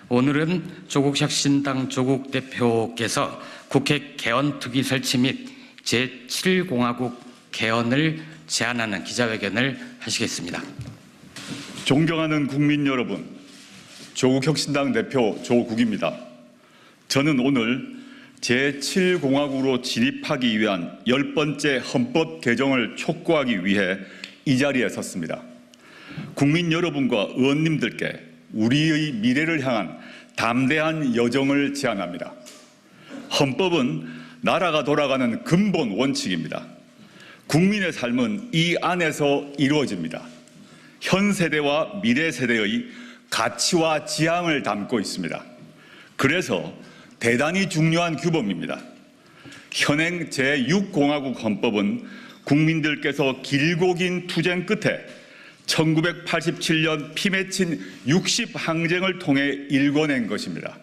오늘은 조국혁신당 조국 대표께서 국회 개헌특위 설치 및 제7공화국 개헌을 제안하는 기자회견을 하시겠습니다. 존경하는 국민 여러분, 조국혁신당 대표 조국입니다. 저는 오늘 제7공화국으로 진입하기 위한 10번째 헌법 개정을 촉구하기 위해 이 자리에 섰습니다. 국민 여러분과 의원님들께 우리의 미래를 향한 담대한 여정을 제안합니다. 헌법은 나라가 돌아가는 근본 원칙입니다. 국민의 삶은 이 안에서 이루어집니다. 현 세대와 미래 세대의 가치와 지향을 담고 있습니다. 그래서 대단히 중요한 규범입니다. 현행 제6공화국 헌법은 국민들께서 길고 긴 투쟁 끝에 1987년 피 맺힌 60항쟁을 통해 일궈낸 것입니다.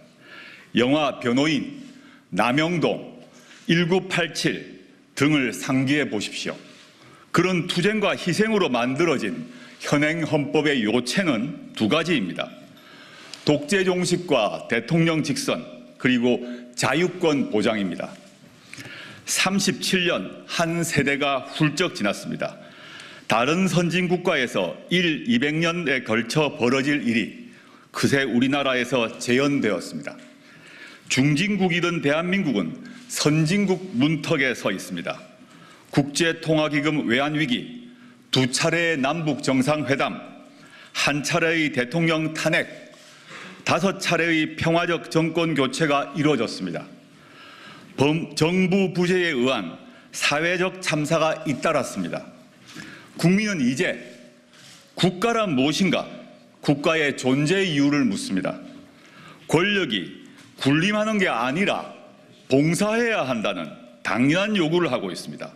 영화 변호인, 남영동, 1987 등을 상기해 보십시오. 그런 투쟁과 희생으로 만들어진 현행 헌법의 요체는 두 가지입니다. 독재 종식과 대통령 직선, 그리고 자유권 보장입니다. 37년 한 세대가 훌쩍 지났습니다. 다른 선진국가에서 200년에 걸쳐 벌어질 일이 그새 우리나라에서 재현되었습니다. 중진국이던 대한민국은 선진국 문턱에 서 있습니다. 국제통화기금 외환위기, 2차례의 남북 정상회담, 1차례의 대통령 탄핵, 5차례의 평화적 정권 교체가 이루어졌습니다. 정부 부재에 의한 사회적 참사가 잇따랐습니다. 국민은 이제 국가란 무엇인가? 국가의 존재 이유를 묻습니다. 권력이 군림하는 게 아니라 봉사해야 한다는 당연한 요구를 하고 있습니다.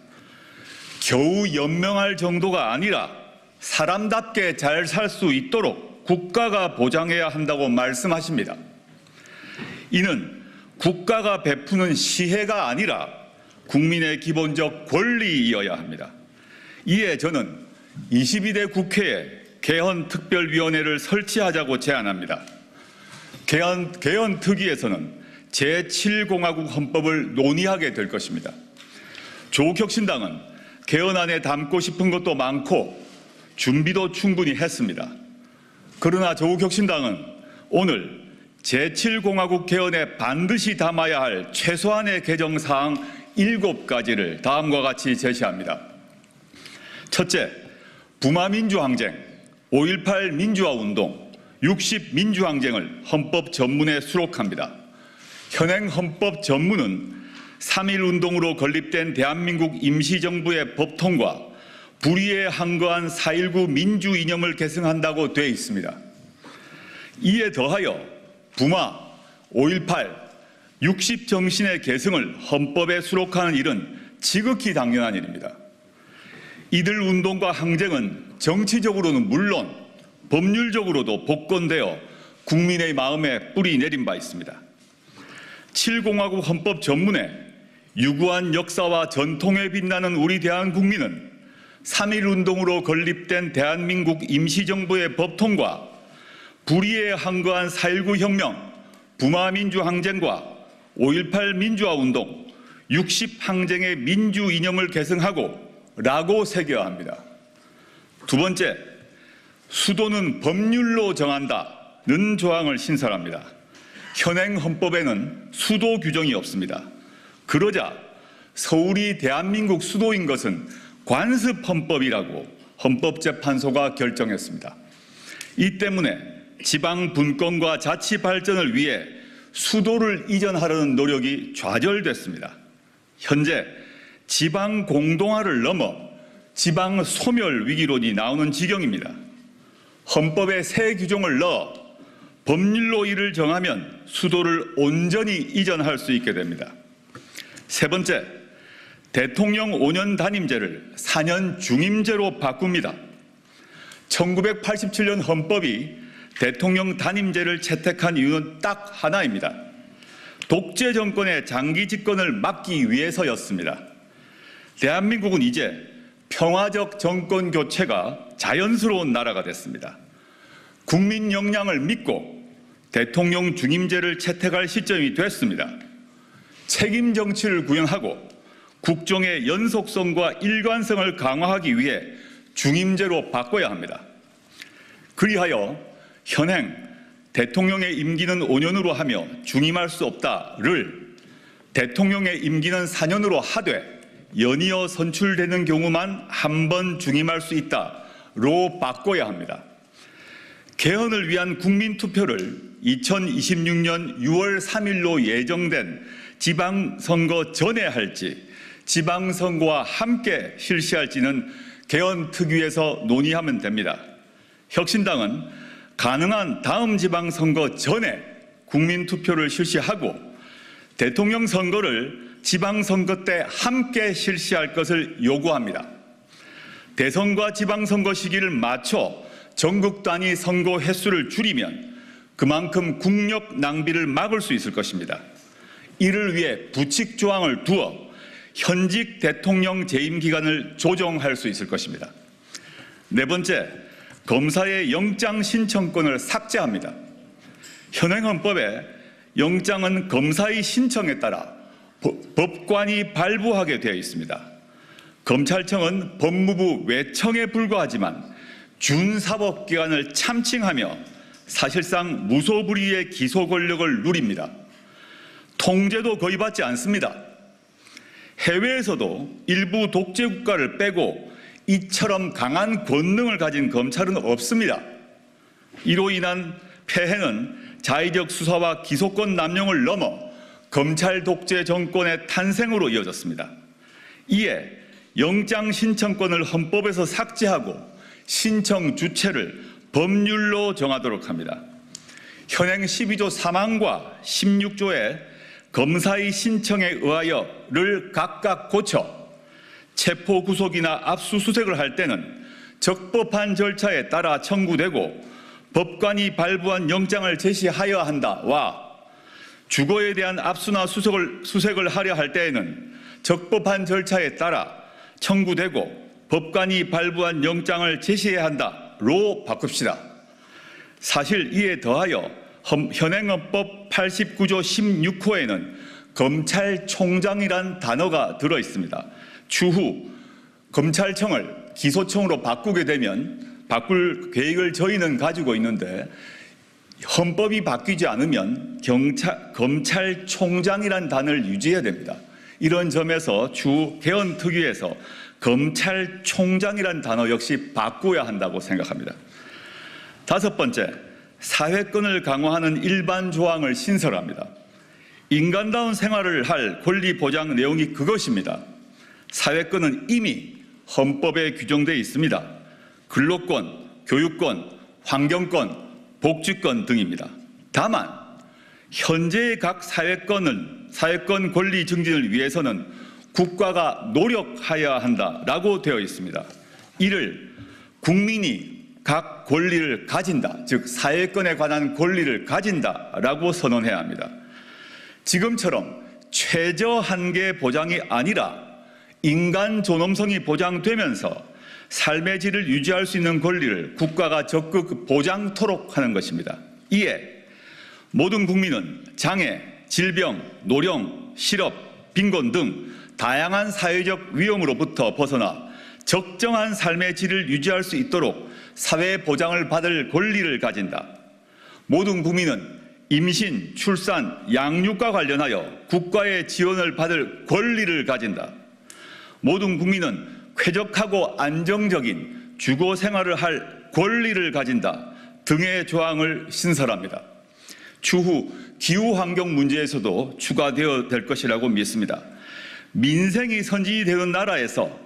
겨우 연명할 정도가 아니라 사람답게 잘 살 수 있도록 국가가 보장해야 한다고 말씀하십니다. 이는 국가가 베푸는 시혜가 아니라 국민의 기본적 권리이어야 합니다. 이에 저는 22대 국회에 개헌특별위원회를 설치하자고 제안합니다. 개헌특위에서는 제7공화국 헌법을 논의하게 될 것입니다. 조국혁신당은 개헌안에 담고 싶은 것도 많고 준비도 충분히 했습니다. 그러나 조국혁신당은 오늘 제7공화국 개헌에 반드시 담아야 할 최소한의 개정사항 7가지를 다음과 같이 제시합니다. 첫째, 부마민주항쟁, 5.18 민주화운동, 60 민주항쟁을 헌법 전문에 수록합니다. 현행 헌법 전문은 3.1운동으로 건립된 대한민국 임시정부의 법통과 불의에 항거한 4.19 민주 이념을 계승한다고 되어 있습니다. 이에 더하여 부마, 5.18, 60 정신의 계승을 헌법에 수록하는 일은 지극히 당연한 일입니다. 이들 운동과 항쟁은 정치적으로는 물론 법률적으로도 복권되어 국민의 마음에 뿌리 내린 바 있습니다. 7공화국 헌법 전문에 유구한 역사와 전통에 빛나는 우리 대한국민은 3.1운동으로 건립된 대한민국 임시정부의 법통과 불의에 항거한 4.19 혁명, 부마민주항쟁과 5.18 민주화운동, 60 항쟁의 민주 이념을 계승하고 라고 새겨야 합니다. 두 번째, 수도는 법률로 정한다는 조항을 신설합니다. 현행 헌법에는 수도 규정이 없습니다. 그러자 서울이 대한민국 수도인 것은 관습헌법이라고 헌법재판소가 결정했습니다. 이 때문에 지방 분권과 자치 발전을 위해 수도를 이전하려는 노력이 좌절됐습니다. 현재 지방 공동화를 넘어 지방 소멸 위기론이 나오는 지경입니다. 헌법에 새 규정을 넣어 법률로 이를 정하면 수도를 온전히 이전할 수 있게 됩니다. 세 번째, 대통령 5년 단임제를 4년 중임제로 바꿉니다. 1987년 헌법이 대통령 단임제를 채택한 이유는 딱 하나입니다. 독재 정권의 장기 집권을 막기 위해서였습니다. 대한민국은 이제 평화적 정권 교체가 자연스러운 나라가 됐습니다. 국민 역량을 믿고 대통령 중임제를 채택할 시점이 됐습니다. 책임 정치를 구현하고 국정의 연속성과 일관성을 강화하기 위해 중임제로 바꿔야 합니다. 그리하여 현행 대통령의 임기는 5년으로 하며 중임할 수 없다를 대통령의 임기는 4년으로 하되 연이어 선출되는 경우만 한 번 중임할 수 있다로 바꿔야 합니다. 개헌을 위한 국민투표를 2026년 6월 3일로 예정된 지방선거 전에 할지 지방선거와 함께 실시할지는 개헌특위에서 논의하면 됩니다. 혁신당은 가능한 다음 지방선거 전에 국민투표를 실시하고 대통령 선거를 지방선거 때 함께 실시할 것을 요구합니다. 대선과 지방선거 시기를 맞춰 전국 단위 선거 횟수를 줄이면 그만큼 국력 낭비를 막을 수 있을 것입니다. 이를 위해 부칙 조항을 두어 현직 대통령 재임 기간을 조정할 수 있을 것입니다. 네 번째, 검사의 영장 신청권을 삭제합니다. 현행 헌법에 영장은 검사의 신청에 따라 법관이 발부하게 되어 있습니다. 검찰청은 법무부 외청에 불과하지만 준사법기관을 참칭하며 사실상 무소불위의 기소 권력을 누립니다. 통제도 거의 받지 않습니다. 해외에서도 일부 독재국가를 빼고 이처럼 강한 권능을 가진 검찰은 없습니다. 이로 인한 폐해는 자의적 수사와 기소권 남용을 넘어 검찰 독재 정권의 탄생으로 이어졌습니다. 이에 영장 신청권을 헌법에서 삭제하고 신청 주체를 법률로 정하도록 합니다. 현행 12조 3항과 16조의 검사의 신청에 의하여를 각각 고쳐 체포 구속이나 압수수색을 할 때는 적법한 절차에 따라 청구되고 법관이 발부한 영장을 제시하여야 한다와 주거에 대한 압수나 수색을 하려 할 때에는 적법한 절차에 따라 청구되고 법관이 발부한 영장을 제시해야 한다로 바꿉시다. 사실 이에 더하여 현행헌법 89조 16호에는 검찰총장이란 단어가 들어 있습니다. 추후 검찰청을 기소청으로 바꾸게 되면 바꿀 계획을 저희는 가지고 있는데 헌법이 바뀌지 않으면 검찰총장이란 단어를 유지해야 됩니다. 이런 점에서 주 개헌특위에서 검찰총장이란 단어 역시 바꿔야 한다고 생각합니다. 다섯 번째, 사회권을 강화하는 일반 조항을 신설합니다. 인간다운 생활을 할 권리 보장 내용이 그것입니다. 사회권은 이미 헌법에 규정되어 있습니다. 근로권, 교육권, 환경권, 복지권 등입니다. 다만 현재의 각 사회권 권리 증진을 위해서는 국가가 노력하여야 한다라고 되어 있습니다. 이를 국민이 각 권리를 가진다, 즉 사회권에 관한 권리를 가진다라고 선언해야 합니다. 지금처럼 최저 한계 보장이 아니라 인간 존엄성이 보장되면서 삶의 질을 유지할 수 있는 권리를 국가가 적극 보장토록 하는 것입니다. 이에 모든 국민은 장애, 질병, 노령, 실업, 빈곤 등 다양한 사회적 위험으로부터 벗어나 적정한 삶의 질을 유지할 수 있도록 사회 보장을 받을 권리를 가진다. 모든 국민은 임신, 출산, 양육과 관련하여 국가의 지원을 받을 권리를 가진다. 모든 국민은 쾌적하고 안정적인 주거 생활을 할 권리를 가진다 등의 조항을 신설합니다. 추후 기후환경 문제에서도 추가되어야 될 것이라고 믿습니다. 민생이 선진이 되는 나라에서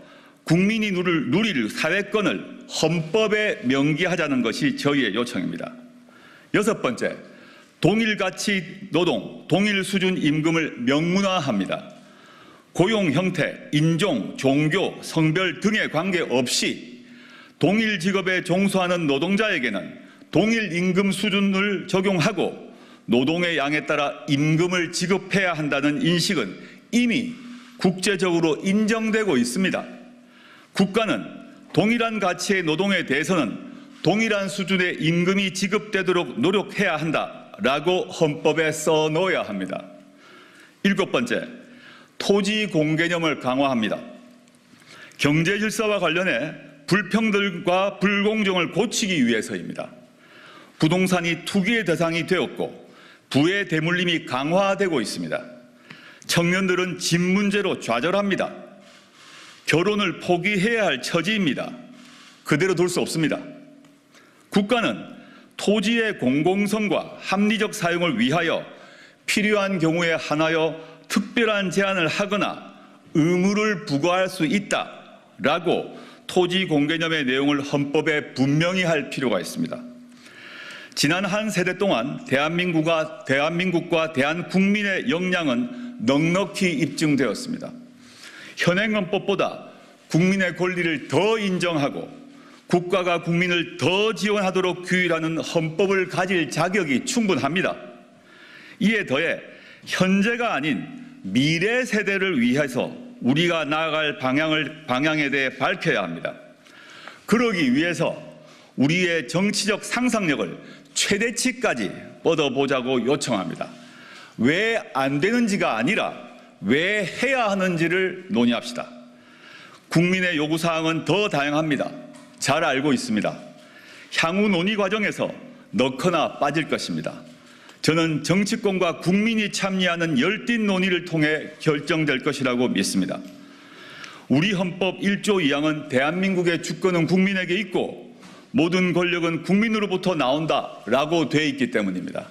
국민이 누릴 사회권을 헌법에 명기하자는 것이 저희의 요청입니다. 여섯 번째, 동일가치 노동, 동일 수준 임금을 명문화합니다. 고용 형태, 인종, 종교, 성별 등의 관계없이 동일 직업에 종사하는 노동자에게는 동일 임금 수준을 적용하고 노동의 양에 따라 임금을 지급해야 한다는 인식은 이미 국제적으로 인정되고 있습니다. 국가는 동일한 가치의 노동에 대해서는 동일한 수준의 임금이 지급되도록 노력해야 한다 라고 헌법에 써놓아야 합니다. 7번째, 토지 공개념을 강화합니다. 경제 질서와 관련해 불평등과 불공정을 고치기 위해서입니다. 부동산이 투기의 대상이 되었고 부의 대물림이 강화되고 있습니다. 청년들은 집 문제로 좌절합니다. 결혼을 포기해야 할 처지입니다. 그대로 둘 수 없습니다. 국가는 토지의 공공성과 합리적 사용을 위하여 필요한 경우에 한하여 특별한 제한을 하거나 의무를 부과할 수 있다라고 토지 공개념의 내용을 헌법에 분명히 할 필요가 있습니다. 지난 한 세대 동안 대한민국과 대한국민의 역량은 넉넉히 입증되었습니다. 현행 헌법보다 국민의 권리를 더 인정하고 국가가 국민을 더 지원하도록 규율하는 헌법을 가질 자격이 충분합니다. 이에 더해 현재가 아닌 미래 세대를 위해서 우리가 나아갈 방향에 대해 밝혀야 합니다. 그러기 위해서 우리의 정치적 상상력을 최대치까지 뻗어보자고 요청합니다. 왜 안 되는지가 아니라 왜 해야 하는지를 논의합시다. 국민의 요구사항은 더 다양합니다. 잘 알고 있습니다. 향후 논의 과정에서 넣거나 빠질 것입니다. 저는 정치권과 국민이 참여하는 열띤 논의를 통해 결정될 것이라고 믿습니다. 우리 헌법 1조 2항은 대한민국의 주권은 국민에게 있고 모든 권력은 국민으로부터 나온다라고 되어 있기 때문입니다.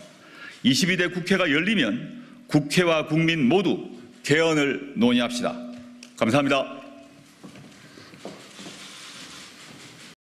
22대 국회가 열리면 국회와 국민 모두 개헌을 논의합시다. 감사합니다.